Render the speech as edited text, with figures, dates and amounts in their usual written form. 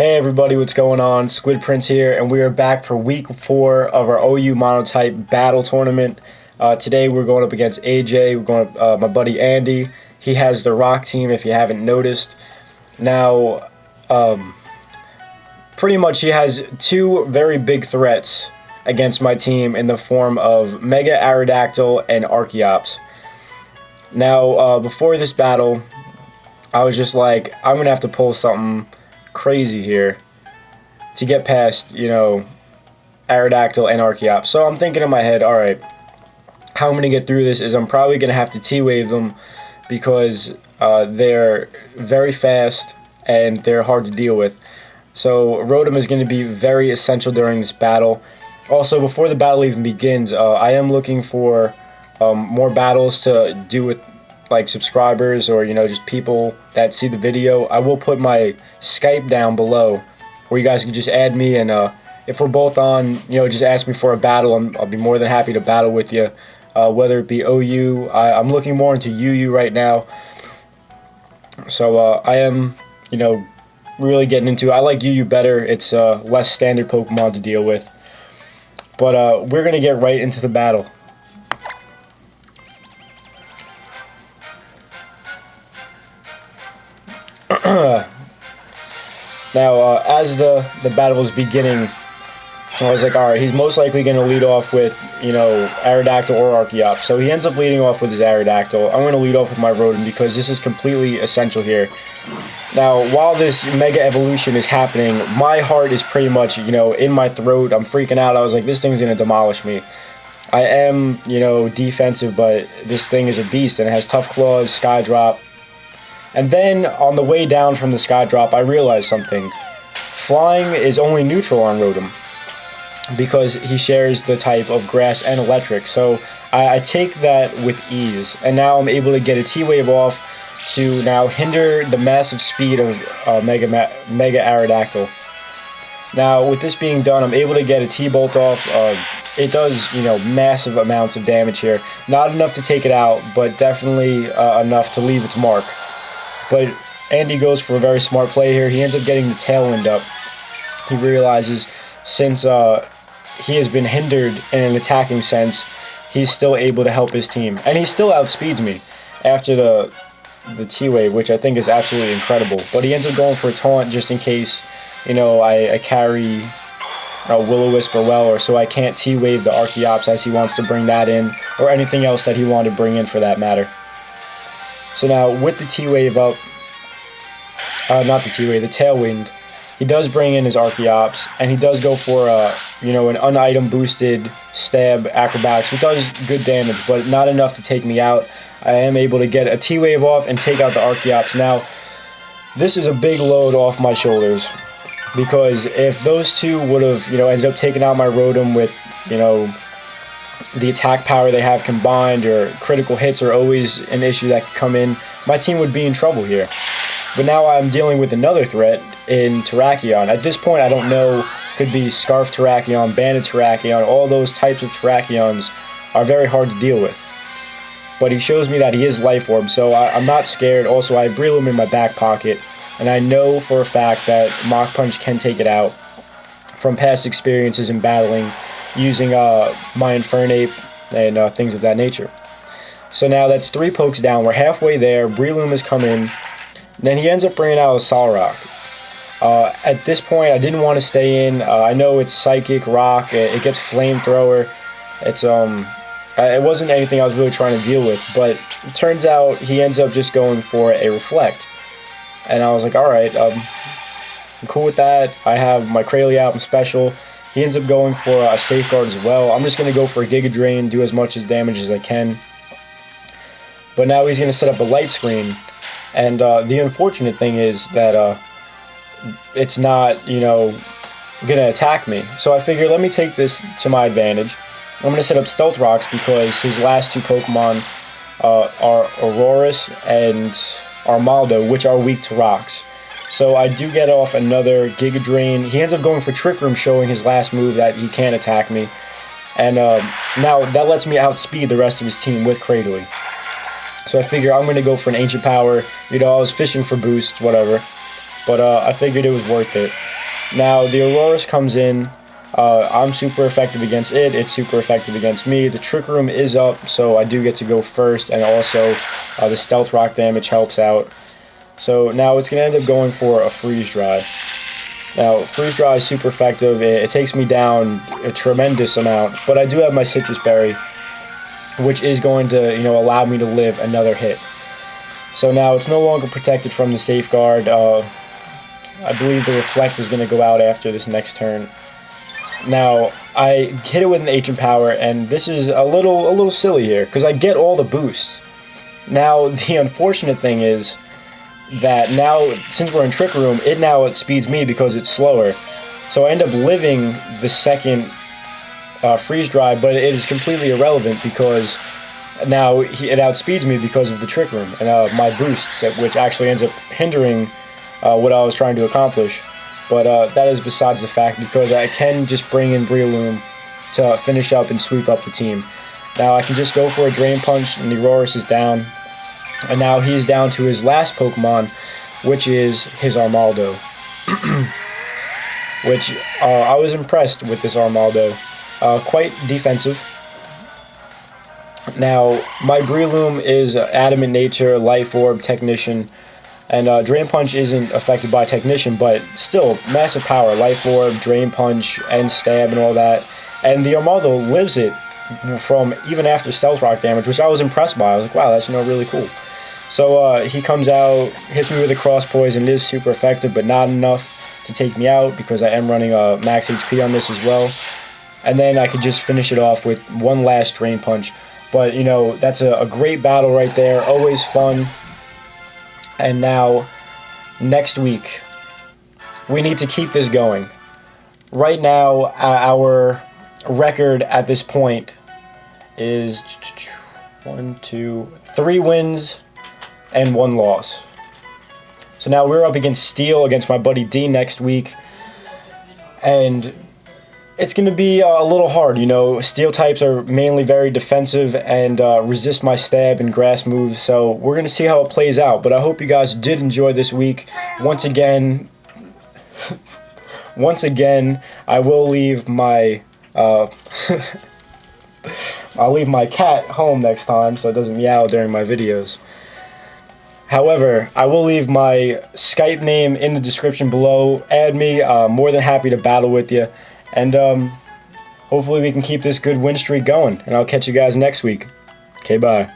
Hey everybody, what's going on? Squidprints here, and we are back for week 4 of our OU Monotype Battle Tournament. Today we're going up against AJ. We're going up, my buddy Andy. He has the Rock team, if you haven't noticed. Now, pretty much he has 2 very big threats against my team in the form of Mega Aerodactyl and Archeops. Now, before this battle, I was just like, I'm going to have to pull something crazy here to get past, Aerodactyl and Archeops. So I'm thinking in my head, alright, how I'm going to get through this is I'm probably going to have to T-Wave them because they're very fast and they're hard to deal with. So Rotom is going to be very essential during this battle. Also, before the battle even begins, I am looking for more battles to do with like subscribers or just people that see the video. I will put my Skype down below where you guys can just add me, and if we're both on, just ask me for a battle. I'll be more than happy to battle with you, whether it be OU. I'm looking more into UU right now, so I am really getting into. I like UU better. It's less standard Pokemon to deal with, but we're gonna get right into the battle. Now, as the battle was beginning, I was like, alright, he's most likely going to lead off with, Aerodactyl or Archeops. So he ends up leading off with his Aerodactyl. I'm going to lead off with my Rotom because this is completely essential here. Now, while this Mega Evolution is happening, my heart is pretty much, in my throat. I'm freaking out. I was like, this thing's going to demolish me. I am, defensive, but this thing is a beast, and it has Tough Claws, Sky Drop. And then, on the way down from the Sky Drop, I realized something. Flying is only neutral on Rotom, because he shares the type of Grass and Electric. So, I take that with ease, and now I'm able to get a T-Wave off to now hinder the massive speed of Mega Aerodactyl. Now, with this being done, I'm able to get a T-Bolt off. It does, massive amounts of damage here. Not enough to take it out, but definitely enough to leave its mark. But Andy goes for a very smart play here. He ends up getting the Tailwind up. He realizes since he has been hindered in an attacking sense, he's still able to help his team. And he still outspeeds me after the T-Wave, which I think is absolutely incredible. But he ends up going for a Taunt just in case, I carry Will-O-Wisp or well, or so I can't T-Wave the Archeops as he wants to bring that in, or anything else that he wanted to bring in for that matter. So now, with the T-Wave up, not the T-Wave, the Tailwind, he does bring in his Archeops, and he does go for, an un-item boosted Stab Acrobatics, which does good damage, but not enough to take me out. I am able to get a T-Wave off and take out the Archeops. Now, this is a big load off my shoulders, because if those two would have, ended up taking out my Rotom with, the attack power they have combined, or critical hits are always an issue that could come in, my team would be in trouble here. But now I'm dealing with another threat in Terrakion. At this point, I don't know, could be Scarf Terrakion, Banded Terrakion, all those types of Terrakions are very hard to deal with. But he shows me that he is Life Orb, so I'm not scared. Also, I have Breloom in my back pocket, and I know for a fact that Mach Punch can take it out from past experiences in battling, using my Infernape and things of that nature. So now that's 3 pokes down. We're halfway there. Breloom has come in. Then he ends up bringing out a Solrock. At this point, I didn't want to stay in. I know it's Psychic, Rock. It gets Flamethrower. It's it wasn't anything I was really trying to deal with. But it turns out he ends up just going for a Reflect. And I was like, alright, I'm cool with that. I have my Krayliaup special. He ends up going for a Safeguard as well. I'm just going to go for a Giga Drain, do as much damage as I can. But now he's going to set up a Light Screen. And the unfortunate thing is that it's not, going to attack me. So I figure, let me take this to my advantage. I'm going to set up Stealth Rocks because his last 2 Pokemon are Aurorus and Armaldo, which are weak to rocks. So I do get off another Giga Drain. He ends up going for Trick Room, showing his last move that he can't attack me. And now that lets me outspeed the rest of his team with Cradily. So I figure I'm going to go for an Ancient Power. I was fishing for boosts, whatever. But I figured it was worth it. Now the Aurorus comes in. I'm super effective against it. It's super effective against me. The Trick Room is up, so I do get to go first, and also the Stealth Rock damage helps out. So now it's going to end up going for a Freeze Dry. Now, Freeze Dry is super effective. It takes me down a tremendous amount, but I do have my Citrus Berry, which is going to, allow me to live another hit. So now it's no longer protected from the Safeguard. I believe the Reflect is going to go out after this next turn. Now, I hit it with an Ancient Power, and this is a little silly here, because I get all the boosts. Now, the unfortunate thing is that now, since we're in Trick Room, it now outspeeds me because it's slower. So I end up living the second Freeze Dry, but it is completely irrelevant because now it outspeeds me because of the Trick Room and my boosts, which actually ends up hindering what I was trying to accomplish. But that is besides the fact, because I can just bring in Breloom to finish up and sweep up the team. Now I can just go for a Drain Punch, and the Aurorus is down. And now he's down to his last Pokemon, which is his Armaldo. Which I was impressed with this Armaldo. Quite defensive. Now, my Breloom is Adamant Nature, Life Orb, Technician. And Drain Punch isn't affected by Technician, but still, massive power. Life Orb, Drain Punch, and Stab and all that. And the Armaldo lives it from even after Stealth Rock damage, which I was impressed by. I was like, wow, that's really cool. So he comes out, hits me with a Cross Poison. It is super effective, but not enough to take me out because I am running max HP on this as well. And then I could just finish it off with one last Drain Punch. But, that's a great battle right there. Always fun. And now, next week, we need to keep this going. Right now, our record at this point is 3 wins and 1 loss. So now we're up against Steel, against my buddy D next week. And it's going to be a little hard, Steel types are mainly very defensive and resist my stab and grass moves, so we're going to see how it plays out. But I hope you guys did enjoy this week. Once again, I will leave my I'll leave my cat home next time so it doesn't meow during my videos. However, I will leave my Skype name in the description below. Add me. More than happy to battle with you. And hopefully we can keep this good win streak going. And I'll catch you guys next week. Okay, bye.